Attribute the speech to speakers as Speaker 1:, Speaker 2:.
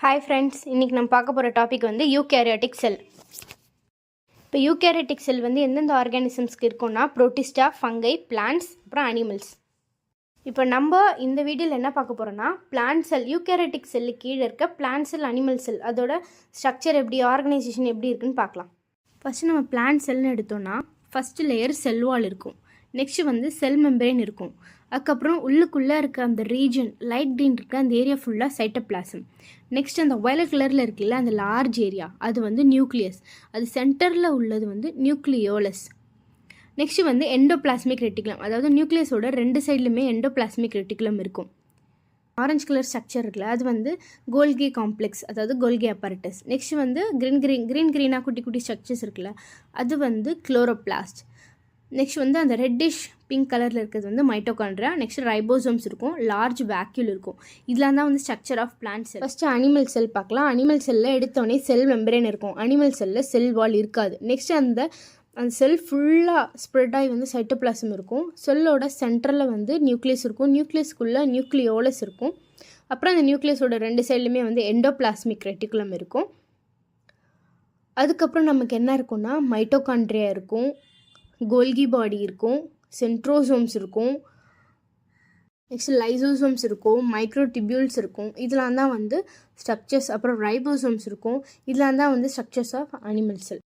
Speaker 1: Hi friends, இன்றைக்கி நம்ம பார்க்க போகிற டாபிக் வந்து யூகேரியாட்டிக் செல். இப்போ யூகேரியாட்டிக் செல் வந்து எந்தெந்த ஆர்கானிசம்ஸ்க்கு இருக்கும்னா புரோட்டிஸ்டா, ஃபங்கை, பிளான்ட்ஸ், அப்புறம் அனிமல்ஸ். இப்போ நம்ம இந்த வீடியோவில் என்ன பார்க்க போகிறோன்னா பிளான்ட் செல், யூகேரியாட்டிக் செல்லு கீழே இருக்க பிளான்ட் செல், அனிமல் செல், அதோட ஸ்ட்ரக்சர் எப்படி, ஆர்கனைசேஷன் எப்படி இருக்குன்னு பார்க்கலாம். ஃபஸ்ட்டு நம்ம பிளான்ட் செல்னு எடுத்தோன்னா ஃபஸ்ட்டு லேயர் செல் வால் இருக்கும். நெக்ஸ்ட்டு வந்து செல் மெம்பரேன் இருக்கும். அதுக்கப்புறம் உள்ளுக்குள்ளே இருக்க அந்த ரீஜன் லைட் க்ரீன் இருக்க அந்த ஏரியா ஃபுல்லாக சைட்டோபிளாசம். நெக்ஸ்ட் அந்த வயலட் கலரில் இருக்குல்ல அந்த லார்ஜ் ஏரியா அது வந்து நியூக்ளியஸ். அது சென்டரில் உள்ளது வந்து நியூக்ளியோலஸ். நெக்ஸ்ட்டு வந்து எண்டோபிளாஸ்மிக் ரெட்டிகுலம், அதாவது நியூக்ளியஸோட ரெண்டு சைட்லையுமே எண்டோபிளாஸ்மிக் ரெட்டிகுலம் இருக்கும். ஆரஞ்சு கலர் ஸ்ட்ரக்சர் இருக்குல்ல அது வந்து கோல்கி காம்ப்ளெக்ஸ், அதாவது கோல்கி அப்பரட்டஸ். நெக்ஸ்ட் வந்து க்ரீனாக குட்டி குட்டி ஸ்ட்ரக்சர்ஸ் இருக்குல்ல அது வந்து குளோரோபிளாஸ்ட். நெக்ஸ்ட் வந்து அந்த ரெட்டிஷ் பிங்க் கலரில் இருக்கிறது வந்து மைட்டோகாண்ட்ரியா. நெக்ஸ்ட் ரைபோசோம்ஸ் இருக்கும், லார்ஜ் வேக்யூல் இருக்கும். இதெல்லாம் தான் வந்து structure of plant cell. First animal cell பார்க்கலாம். அனிமல் செல்லில் எடுத்தோடனே செல் மெம்பரேன் இருக்கும். அனிமல் செல்லில் செல் வால் இருக்காது. நெக்ஸ்ட் அந்த செல் ஃபுல்லாக ஸ்ப்ரெட் ஆகி வந்து சைட்டோபிளாசம் இருக்கும். செல்லோட சென்டரில் வந்து நியூக்ளியஸ் இருக்கும். நியூக்ளியஸ்க்குள்ளே நியூக்ளியோலஸ் இருக்கும். அப்புறம் அந்த நியூக்ளியஸோட ரெண்டு சைட்லையுமே வந்து எண்டோபிளாஸ்மிக் ரெட்டிகுலம் இருக்கும். அதுக்கப்புறம் நமக்கு என்ன இருக்கும்னா மைட்டோகாண்ட்ரியா இருக்கும், கோல்கி பாடி இருக்கும், சென்ட்ரோசோம்ஸ் இருக்கும், நெக்ஸ்ட் லைசோசோம்ஸ் இருக்கும், மைக்ரோடிபியூல்ஸ் இருக்கும். இதெல்லாம் தான் வந்து ஸ்ட்ரக்சர்ஸ். அப்புறம் ரைபோசோம்ஸ் இருக்கும். இதெல்லாம் தான் வந்து ஸ்ட்ரக்சர்ஸ் ஆஃப் அனிமல் செல்.